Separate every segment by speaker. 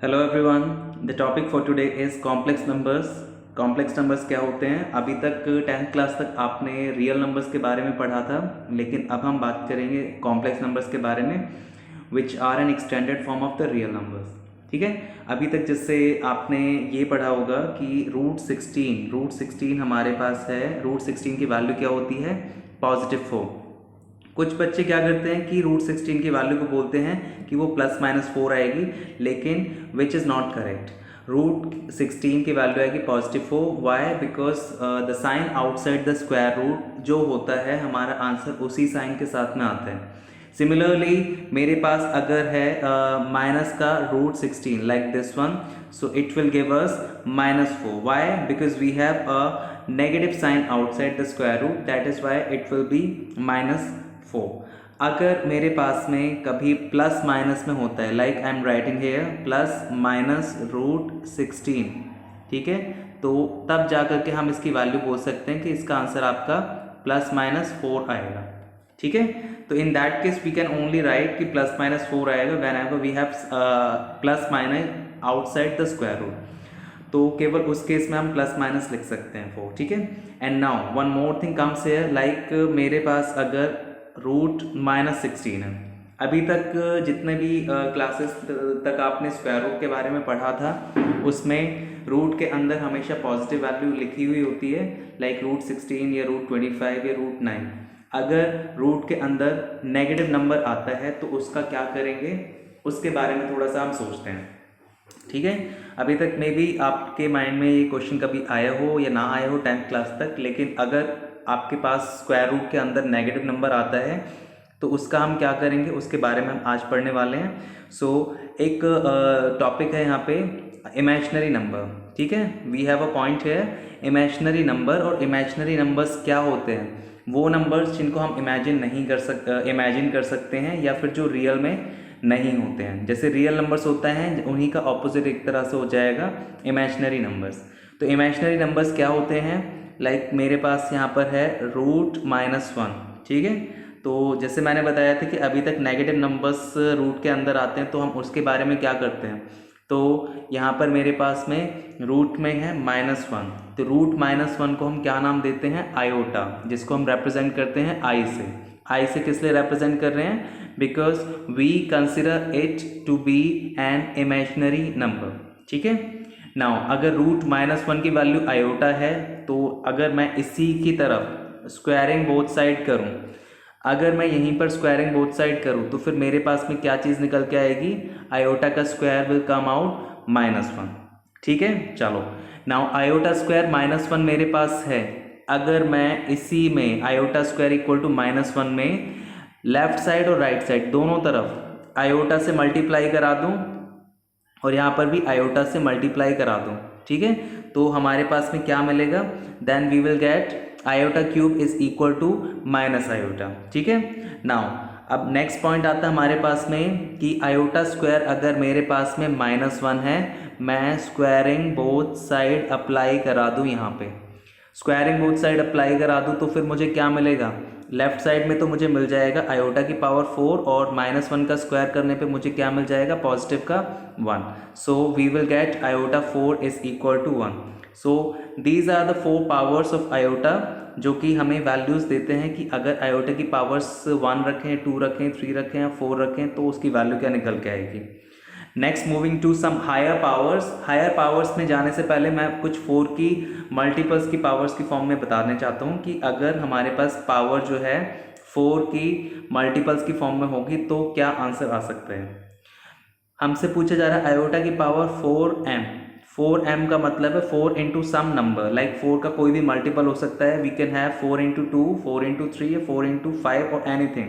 Speaker 1: Hello everyone, the topic for today is complex numbers. Complex numbers क्या होते हैं? अभी तक 10th क्लास तक आपने रियल नंबर्स के बारे में पढ़ा था, लेकिन अब हम बात करेंगे कॉम्प्लेक्स नंबर्स के बारे में, which are an extended form of the real numbers. ठीक है, अभी तक जैसे आपने ये पढ़ा होगा कि रूट 16 हमारे पास है। रूट 16 की वैल्यू क्या होती है? +4। कुछ बच्चे क्या करते हैं कि रूट 16 की वैल्यू को बोलते हैं कि वो +-4 आएगी, लेकिन which is not correct. Root 16 की वैल्यू आएगी +4। Why? Because the sign outside the square root जो होता है, हमारा आंसर उसी साइन के साथ में आता है। सिमिलरली मेरे पास अगर है माइनस का root 16 like this one, so it will give us -4। Why? Because we have a negative sign outside the square root, that is why it will be -4। अगर मेरे पास में कभी प्लस माइनस में होता है, like I am writing here +-√16, ठीक है, तो तब जाकर के हम इसकी वैल्यू बोल सकते हैं कि इसका आंसर आपका +-4 आएगा। ठीक है, तो in that case we can only write कि +-4 आएगा whenever we have plus minus outside the square root, तो केवल उस केस में हम प्लस माइनस लिख सकते हैं 4। ठीक है, and now one more thing comes here, like मेरे पास अगर रूट -16 है। अभी तक जितने भी क्लासेस तक आपने स्क्वायर रूट के बारे में पढ़ा था, उसमें रूट के अंदर हमेशा पॉजिटिव वैल्यू लिखी हुई होती है, लाइक रूट 16 या रूट 25 या रूट 9। अगर रूट के अंदर नेगेटिव नंबर आता है तो उसका क्या करेंगे, उसके बारे में थोड़ा सा हम सोचते हैं। ठीक है, अभी तक मे बी आपके माइंड में ये क्वेश्चन कभी आया हो या ना आया हो 10th क्लास तक, लेकिन अगर आपके पास स्क्वायर रूट के अंदर नेगेटिव नंबर आता है तो उसका हम क्या करेंगे, उसके बारे में हम आज पढ़ने वाले हैं। सो एक टॉपिक है यहाँ पे इमेजिनरी नंबर। ठीक है, वी हैव अ पॉइंट है इमेजिनरी नंबर। और इमेजिनरी नंबर्स क्या होते हैं? वो नंबर्स जिनको हम इमेजिन कर सकते हैं या फिर जो रियल में नहीं होते हैं। जैसे रियल नंबर्स होता है, उन्हीं का ऑपोजिट एक तरह से हो जाएगा इमेजिनरी नंबर्स। तो इमेजिनरी नंबर्स क्या होते हैं? लाइक मेरे पास यहाँ पर है रूट -1। ठीक है, तो जैसे मैंने बताया था कि अभी तक नेगेटिव नंबर्स रूट के अंदर आते हैं, तो हम उसके बारे में क्या करते हैं, तो यहाँ पर मेरे पास में रूट में है -1, तो रूट -1 को हम क्या नाम देते हैं? आयोटा, जिसको हम रिप्रेजेंट करते हैं आई से। आई से किस लिए रिप्रेजेंट कर रहे हैं? Because we consider it to be an imaginary number. ठीक है, नाउ अगर रूट -1 की वैल्यू आयोटा है, तो अगर मैं इसी की तरफ स्क्वायरिंग बोथ साइड करूं, अगर मैं यहीं पर स्क्वायरिंग बोथ साइड करूं, तो फिर मेरे पास में क्या चीज़ निकल के आएगी? आयोटा का स्क्वायर विल कम आउट -1। ठीक है, चलो नाउ आयोटा स्क्वायर -1 मेरे पास है। अगर मैं इसी में आयोटा स्क्वायर इक्वल टू -1 में लेफ्ट साइड और राइट साइड दोनों तरफ आयोटा से मल्टीप्लाई करा दूं और यहाँ पर भी आयोटा से मल्टीप्लाई करा दूं, ठीक है, तो हमारे पास में क्या मिलेगा? Then we will get iota cube is equal to minus iota. ठीक है, नाउ अब नेक्स्ट पॉइंट आता है हमारे पास में कि आयोटा स्क्वायर अगर मेरे पास में -1 है, मैं स्क्वायरिंग बोथ साइड अप्लाई करा दूं, यहाँ पे स्क्वायरिंग बोथ साइड अप्लाई करा दूं, तो फिर मुझे क्या मिलेगा? लेफ्ट साइड में तो मुझे मिल जाएगा आयोटा की पावर 4, और -1 का स्क्वायर करने पे मुझे क्या मिल जाएगा? पॉजिटिव का 1। So we will get iota 4 is equal to 1। So these are the 4 powers of iota, जो कि हमें वैल्यूज़ देते हैं कि अगर आयोटा की पावर्स 1 रखें, 2 रखें, 3 रखें या 4 रखें, तो उसकी वैल्यू क्या निकल के आएगी। Next moving to some higher powers. Higher powers में जाने से पहले मैं कुछ 4 की मल्टीपल्स की पावर्स की फॉर्म में बताना चाहता हूँ कि अगर हमारे पास पावर जो है 4 की मल्टीपल्स की फॉर्म में होगी तो क्या आंसर आ सकता है। हमसे पूछा जा रहा है आयोटा की पावर 4m। 4m का मतलब है 4 इंटू सम नंबर, लाइक 4 का कोई भी मल्टीपल हो सकता है। We can have 4 into 2, 4 into 3, 4 into 5 और एनीथिंग।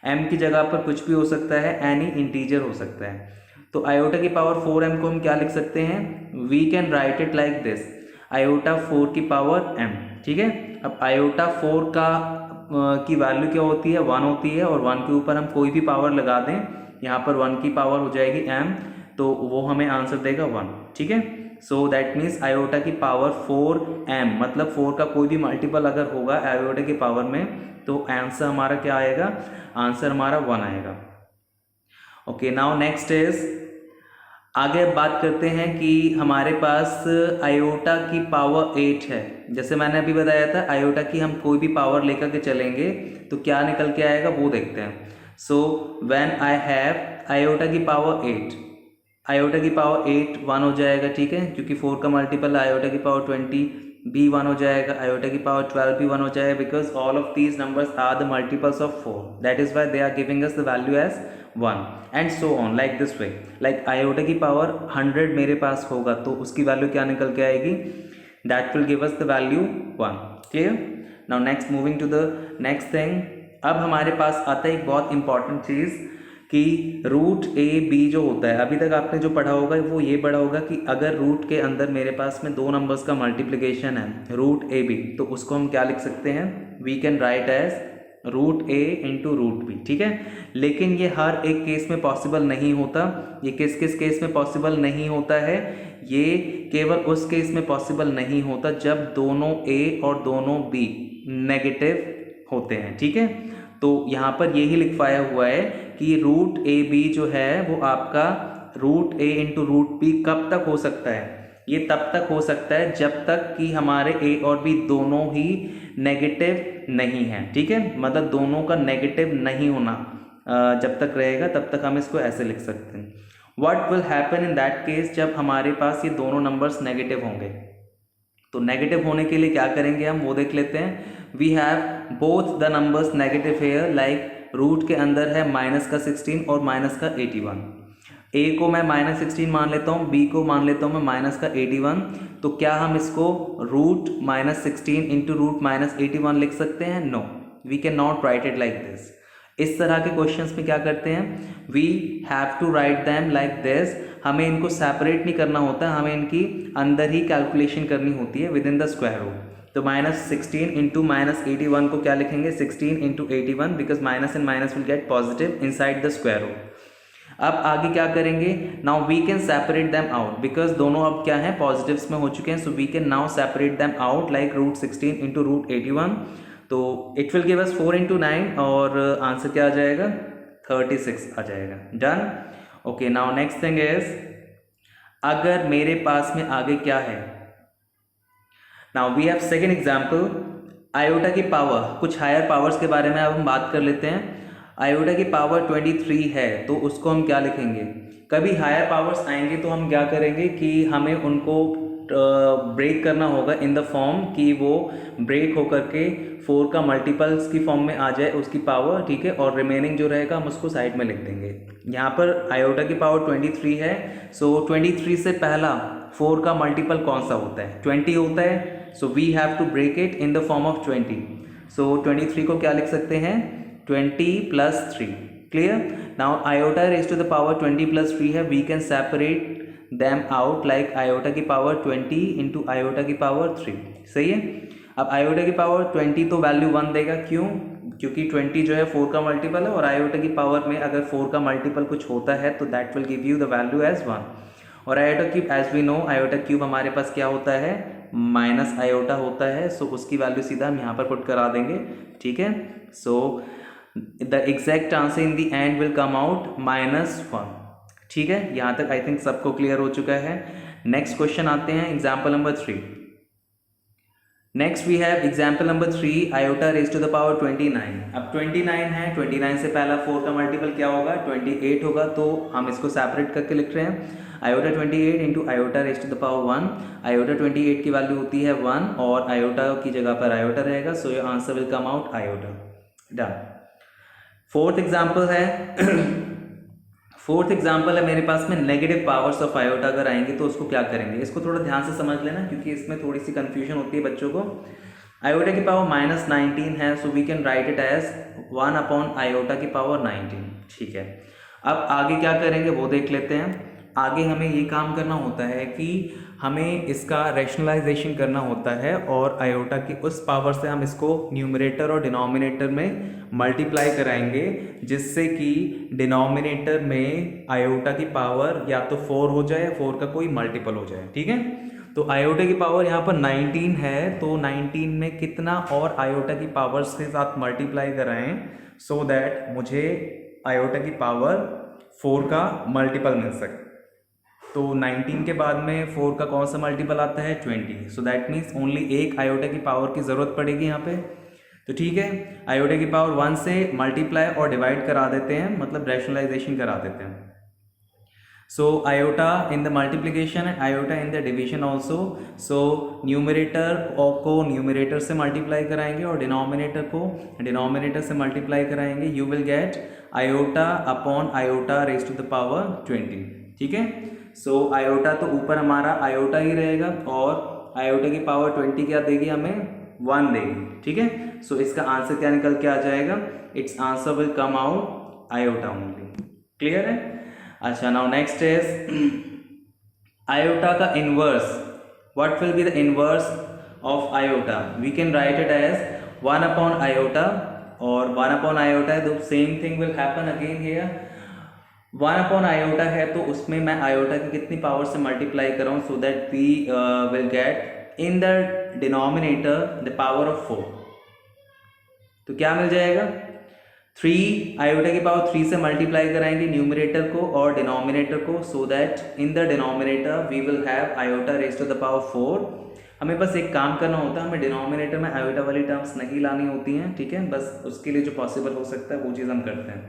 Speaker 1: m की जगह पर कुछ भी हो सकता है, एनी इंटीजर हो सकता है। तो आयोटा की पावर 4m को हम क्या लिख सकते हैं? We can write it like this, iota 4 की पावर m। ठीक है, अब आयोटा 4 का की वैल्यू क्या होती है? 1 होती है, और 1 के ऊपर हम कोई भी पावर लगा दें, यहाँ पर 1 की पावर हो जाएगी m, तो वो हमें आंसर देगा 1। ठीक है, सो दैट मीन्स आयोटा की पावर 4m, मतलब 4 का कोई भी मल्टीपल अगर होगा आयोटा की पावर में, तो आंसर हमारा क्या आएगा? आंसर हमारा 1 आएगा। ओके, नाउ नेक्स्ट इज आगे अब बात करते हैं कि हमारे पास आयोटा की पावर 8 है। जैसे मैंने अभी बताया था, आयोटा की हम कोई भी पावर लेकर के चलेंगे तो क्या निकल के आएगा वो देखते हैं। So when I have iota की पावर 8, आयोटा की पावर 8 1 हो जाएगा, ठीक है, क्योंकि 4 का मल्टीपल आयोटा की पावर 20 भी 1 हो जाएगा, आयोटा की पावर 12 भी 1 हो जाएगा, because all of these numbers are the multiples of 4, that is why they are giving us the value as 1 and so on, like this way. Like iota की power 100 मेरे पास होगा तो उसकी वैल्यू क्या निकल के आएगी, that will give us the value 1। Clear? Now next, moving to the next thing. अब हमारे पास आता है एक बहुत इंपॉर्टेंट चीज़ कि रूट ए बी जो होता है, अभी तक आपने जो पढ़ा होगा वो ये पढ़ा होगा कि अगर रूट के अंदर मेरे पास में दो नंबर्स का मल्टीप्लिकेशन है रूट ए बी, तो उसको हम क्या लिख सकते हैं, we can write as root a into root b, ठीक है। लेकिन ये हर एक केस में पॉसिबल नहीं होता। ये किस किस केस में पॉसिबल नहीं होता है, ये केवल उस केस में पॉसिबल नहीं होता जब दोनों ए और दोनों बी नेगेटिव होते हैं, ठीक है। तो यहाँ पर यही लिखवाया हुआ है कि रूट ए बी जो है वो आपका root a into root B कब तक हो सकता है, ये तब तक हो सकता है जब तक कि हमारे ए और बी दोनों ही नेगेटिव नहीं है, ठीक है। मतलब दोनों का नेगेटिव नहीं होना जब तक रहेगा तब तक हम इसको ऐसे लिख सकते हैं। What will happen in that case, जब हमारे पास ये दोनों नंबर्स नेगेटिव होंगे, तो नेगेटिव होने के लिए क्या करेंगे हम वो देख लेते हैं। We have both the numbers negative here, like root के अंदर है माइनस का 16 और माइनस का 81। ए को मैं माइनस 16 मान लेता हूँ, बी को मान लेता हूँ मैं माइनस का 81। तो क्या हम इसको root minus 16 into root minus 81 लिख सकते हैं? No, we can not write it like this. इस तरह के क्वेश्चंस में क्या करते हैं, we have to write them like this. हमें इनको सेपरेट नहीं करना होता, हमें इनकी अंदर ही कैलकुलेशन करनी होती है within the square root. तो माइनस 16 इंटू माइनस 81 को क्या लिखेंगे, 16 into 81, because minus and minus will get positive inside the square root. अब आगे क्या करेंगे, now we can separate them out, because दोनों अब क्या है पॉजिटिव्स में हो चुके हैं। So we can now separate them out like root 16 into root 81। तो it will give us 4 into 9 और आंसर क्या आ जाएगा, 36 आ जाएगा। Done. Okay, now next thing is, अगर मेरे पास में आगे क्या है, now we have second example, iota की पावर, कुछ हायर पावर्स के बारे में अब हम बात कर लेते हैं। आयोटा की पावर 23 है तो उसको हम क्या लिखेंगे, कभी हायर पावर्स आएंगे तो हम क्या करेंगे कि हमें उनको ब्रेक करना होगा इन द फॉर्म कि वो ब्रेक होकर के 4 का मल्टीपल्स की फॉर्म में आ जाए उसकी पावर, ठीक है, और रिमेनिंग जो रहेगा हम उसको साइड में लिख देंगे। यहाँ पर आयोटा की पावर 23 है, सो 23 से पहला 4 का मल्टीपल कौन सा होता है, 20 होता है। So we have to break it in the form of 20। So 23 को क्या लिख सकते हैं, 20 plus 3। Clear? Now iota raise to the power 20 plus 3 है, we can separate them out like iota की पावर 20 इंटू आयोटा की पावर 3। सही है। अब आयोटा की पावर 20 तो वैल्यू 1 देगा, क्यों, क्योंकि 20 जो है 4 का मल्टीपल है, और आयोटा की पावर में अगर 4 का मल्टीपल कुछ होता है तो that will give you the value as 1। और iota cube, as we know iota cube हमारे पास क्या होता है, माइनस आयोटा होता है। सो उसकी वैल्यू सीधा हम यहाँ पर पुट करा देंगे, ठीक है। So the exact answer in the end will come out -1। ठीक है, यहाँ तक आई थिंक सबको क्लियर हो चुका है। नेक्स्ट क्वेश्चन आते हैं, example number 3। Next we have example number 3, iota raise to the power 29। अब 29 है, 29 से पहला 4 का मल्टीपल क्या होगा, 28 होगा, तो हम इसको सेपरेट करके लिख रहे हैं। Iota 28 into iota raise to the power 1। Iota 28 की वैल्यू होती है 1 और आयोटा की जगह पर आयोटा रहेगा, so your answer will come out iota. Done. Fourth example है फोर्थ एग्जाम्पल है मेरे पास में, नेगेटिव पावर्स ऑफ आयोटा अगर आएंगे तो उसको क्या करेंगे, इसको थोड़ा ध्यान से समझ लेना क्योंकि इसमें थोड़ी सी कंफ्यूजन होती है बच्चों को। आयोटा की पावर -19 है, so we can write it as 1 upon iota की पावर 19। ठीक है, अब आगे क्या करेंगे वो देख लेते हैं। आगे हमें ये काम करना होता है कि हमें इसका रैशनलाइजेशन करना होता है और आयोटा की उस पावर से हम इसको न्यूमरेटर और डिनोमिनेटर में मल्टीप्लाई कराएंगे, जिससे कि डिनोमिनेटर में आयोटा की पावर या तो 4 हो जाए या 4 का कोई मल्टीपल हो जाए। ठीक है, तो आयोटा की पावर यहाँ पर 19 है, तो 19 में कितना और आयोटा की पावर्स के साथ मल्टीप्लाई कराएं सो दैट मुझे आयोटा की पावर 4 का मल्टीपल मिल सके। तो 19 के बाद में 4 का कौन सा मल्टीपल आता है 20, सो दैट मीन्स ओनली एक आयोटा की पावर की ज़रूरत पड़ेगी यहाँ पे। तो ठीक है, आयोटा की पावर 1 से मल्टीप्लाई और डिवाइड करा देते हैं, मतलब रैशनलाइजेशन करा देते हैं। So iota in the multiplication and iota in the division also. So numerator को न्यूमरेटर से मल्टीप्लाई कराएंगे और डिनोमिनेटर को डिनोमिनेटर से मल्टीप्लाई कराएंगे, you will get iota upon iota raise to the power 20। ठीक है, सो आयोटा तो ऊपर हमारा आयोटा ही रहेगा और आयोटा की पावर 20 क्या देगी हमें 1 देगी। ठीक है, सो इसका आंसर क्या निकल के आ जाएगा, its answer will come out iota only. Clear है? अच्छा, नाउ नेक्स्ट इज आयोटा का inverse. What will be the inverse of iota? We can write it as 1 upon iota, और 1 अपॉन आयोटा है तो same thing will happen again here. 1 upon iota है तो उसमें मैं आयोटा की कितनी पावर से मल्टीप्लाई कर रहा हूँ, so that we will get in the denominator the power of 4। तो क्या मिल जाएगा, 3 आयोटा की पावर 3 से मल्टीप्लाई कराएंगे न्यूमरेटर को और डिनोमिनेटर को, so that in the denominator we will have iota raise to the power 4। हमें बस एक काम करना होता है, हमें डिनोमिनेटर में आयोटा वाली टर्म्स नहीं लानी होती हैं। ठीक है, बस उसके लिए जो पॉसिबल हो सकता है वो चीज़ हम करते हैं।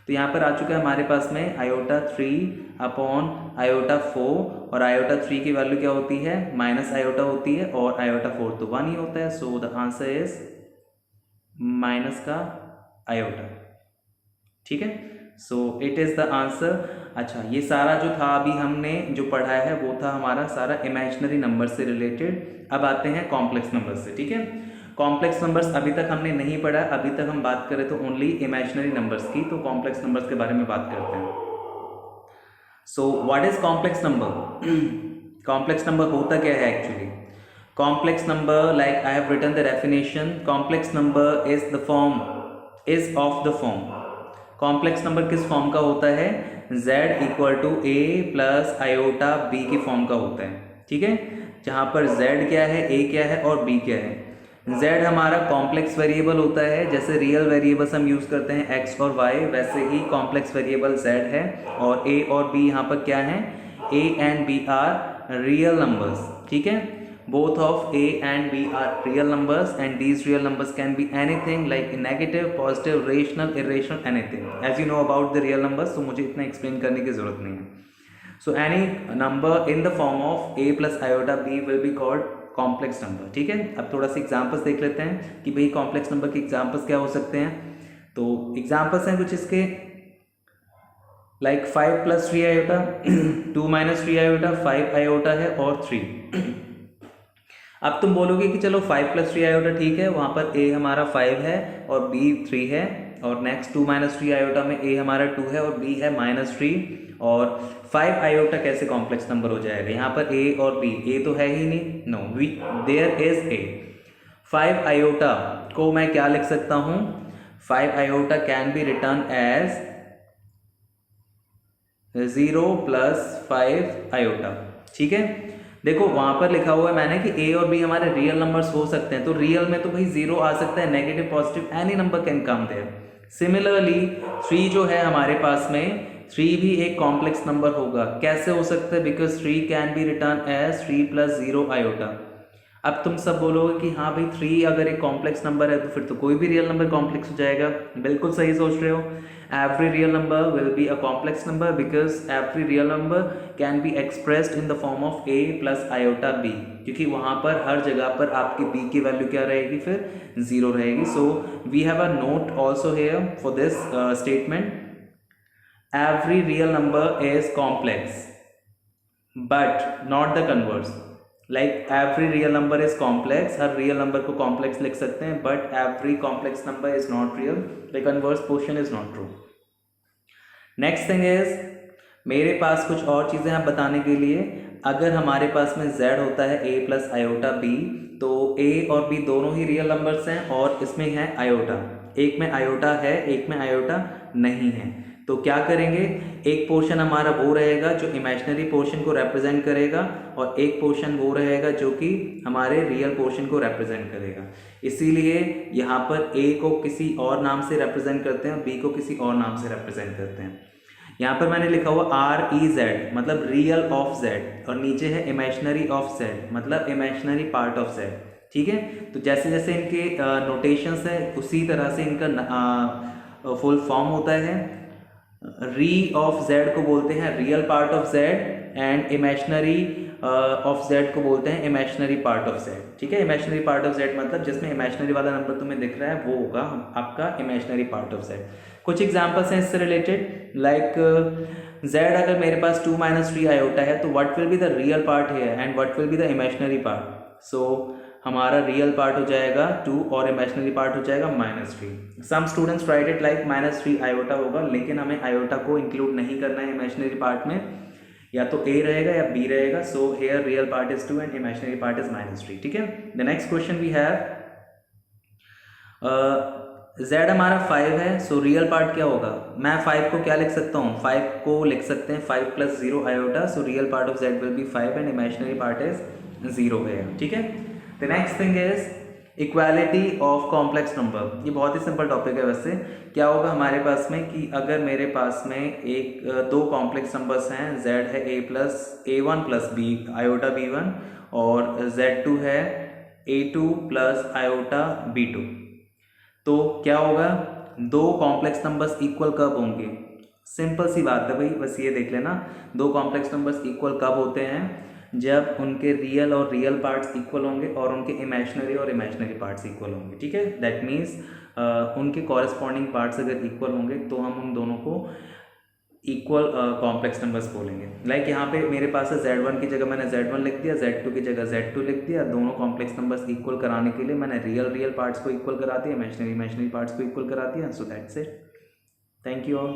Speaker 1: तो यहाँ पर आ चुका है हमारे पास में आयोटा 3 अपॉन आयोटा 4, और आयोटा 3 की वैल्यू क्या होती है, माइनस आयोटा होती है, और आयोटा 4 तो 1 ही होता है। So the answer is minus का आयोटा। ठीक है, so it is the answer. अच्छा, ये सारा जो था अभी हमने जो पढ़ाया है वो था हमारा सारा इमेजिनरी नंबर से रिलेटेड। अब आते हैं कॉम्प्लेक्स नंबर से। ठीक है, कॉम्प्लेक्स नंबर्स अभी तक हमने नहीं पढ़ा, अभी तक हम बात करें तो ओनली इमेजिनरी नंबर्स की। तो कॉम्प्लेक्स नंबर्स के बारे में बात करते हैं। So what is complex number? Complex number होता क्या है actually? Complex number, like I have written the definition, complex number is the form is of the form. Complex number किस फॉर्म का होता है, z equal to a plus iota b की फॉर्म का होता है। ठीक है, जहाँ पर z क्या है, a क्या है और b क्या है। z हमारा कॉम्प्लेक्स वेरिएबल होता है, जैसे रियल वेरिएबल्स हम यूज़ करते हैं x और y, वैसे ही कॉम्प्लेक्स वेरिएबल z है। और a और b यहाँ पर क्या है, a and b are real numbers. ठीक है, both of a and b are real numbers, and these real numbers can be anything like negative, positive, rational, irrational, anything as you know about the real numbers, so मुझे इतना explain करने की जरूरत नहीं है। so any number in the form of a plus iota b will be called complex number। ठीक है, अब थोड़ा सा एग्जांपल्स देख लेते हैं कि भाई कॉम्प्लेक्स नंबर के एग्जांपल्स क्या हो सकते हैं। तो एग्जांपल्स हैं कुछ इसके, like 5 plus 3 iota 2 minus 3 iota 5 iota है और 3। अब तुम बोलोगे कि चलो 5 प्लस 3 आयोटा ठीक है, वहाँ पर a हमारा 5 है और b 3 है, और नेक्स्ट 2 माइनस 3 आयोटा में a हमारा 2 है और b है -3, और 5 आयोटा कैसे कॉम्प्लेक्स नंबर हो जाएगा? यहाँ पर a और b, a तो है ही नहीं, नो देयर इज a। 5 आयोटा को मैं क्या लिख सकता हूँ, 5 iota can be written as 0 plus 5 iota. ठीक है, देखो वहां पर लिखा हुआ है मैंने कि a और b हमारे रियल नंबर्स हो सकते हैं, तो रियल में तो भाई 0 आ सकता है, negative positive any number can come there. Similarly 3 जो है हमारे पास में, 3 भी एक कॉम्प्लेक्स नंबर होगा। कैसे हो सकता है? Because 3 can be written as 3 plus 0 iota. अब तुम सब बोलोगे कि हाँ भाई 3 अगर एक कॉम्प्लेक्स नंबर है तो फिर तो कोई भी रियल नंबर कॉम्प्लेक्स हो जाएगा। बिल्कुल सही सोच रहे हो। Every real number will be a complex number because every real number can be expressed in the form of a plus iota b, क्योंकि वहाँ पर हर जगह पर आपकी b की वैल्यू क्या रहेगी, फिर 0 रहेगी। So we have a note also here for this statement, every real number is complex but not the converse. Like every real number is complex, हर रियल नंबर को कॉम्प्लेक्स लिख सकते हैं, but every complex number is not real, the converse portion is not true. Next thing is, मेरे पास कुछ और चीज़ें हैं बताने के लिए। अगर हमारे पास में z होता है a प्लस आयोटा b, तो a और b दोनों ही रियल नंबर्स हैं और इसमें है आयोटा, एक में आयोटा है एक में आयोटा नहीं है। तो क्या करेंगे, एक पोर्शन हमारा वो रहेगा जो इमेजिनरी पोर्शन को रिप्रेजेंट करेगा और एक पोर्शन वो रहेगा जो कि हमारे रियल पोर्शन को रिप्रेजेंट करेगा। इसीलिए यहाँ पर a को किसी और नाम से रिप्रेजेंट करते हैं और b को किसी और नाम से रिप्रेजेंट करते हैं। यहाँ पर मैंने लिखा हुआ REZ मतलब रियल ऑफ जेड, और नीचे है इमेजिनरी ऑफ जेड मतलब इमेजिनरी पार्ट ऑफ जेड। ठीक है, तो जैसे जैसे इनके नोटेशंस है उसी तरह से इनका फुल फॉर्म होता है। री ऑफ जेड को बोलते हैं real part of Z, and imaginary of Z को बोलते हैं इमेजिनरी पार्ट ऑफ जेड। ठीक है, इमेजिनरी पार्ट ऑफ जेड मतलब जिसमें इमेजिनरी वाला नंबर तुम्हें दिख रहा है वो होगा आपका इमेजिनरी पार्ट ऑफ जेड। कुछ एग्जांपल्स हैं इससे रिलेटेड, लाइक जेड अगर मेरे पास 2 - 3 आयोटा है तो what will be the real part here and what will be the imaginary part. So हमारा रियल पार्ट हो जाएगा 2 और इमेजिनरी पार्ट हो जाएगा -3। Some students write it like -3 iota होगा, लेकिन हमें आयोटा को इंक्लूड नहीं करना है इमेजिनरी पार्ट में, या तो A रहेगा या B रहेगा। So here real part is 2 and imaginary part is -3। ठीक है, the next question we have Z हमारा 5 है, सो रियल पार्ट क्या होगा। मैं 5 को क्या लिख सकता हूँ, 5 को लिख सकते हैं 5 + 0 iota. So real part of Z will be 5 and imaginary part is 0 है। ठीक है, the next thing is equality of complex number. ये बहुत ही सिंपल टॉपिक है। वैसे क्या होगा हमारे पास में कि अगर मेरे पास में दो कॉम्प्लेक्स नंबर्स हैं, Z है A1 + B आयोटा B1 और Z2 है A2 + आयोटा B2, तो क्या होगा, दो कॉम्प्लेक्स नंबर्स इक्वल कब होंगे। सिंपल सी बात है भाई, बस ये देख लेना, दो कॉम्प्लेक्स नंबर्स इक्वल कब होते हैं, जब उनके रियल और रियल पार्ट्स इक्वल होंगे और उनके इमेजिनरी और इमेजिनरी पार्ट्स इक्वल होंगे। ठीक है, दैट मीन्स उनके कॉरेस्पॉन्डिंग पार्ट्स अगर इक्वल होंगे तो हम उन दोनों को इक्वल कॉम्प्लेक्स नंबर्स बोलेंगे। लाइक यहाँ पे मेरे पास है Z1 की जगह मैंने Z1 लिख दिया, Z2 की जगह Z2 लिख दिया। दोनों कॉम्प्लेक्स नंबर्स इक्वल कराने के लिए मैंने रियल पार्ट्स को इक्वल करा दिया, इमेजिनरी पार्ट्स को इक्वल करा दिया। So that's it, thank you all.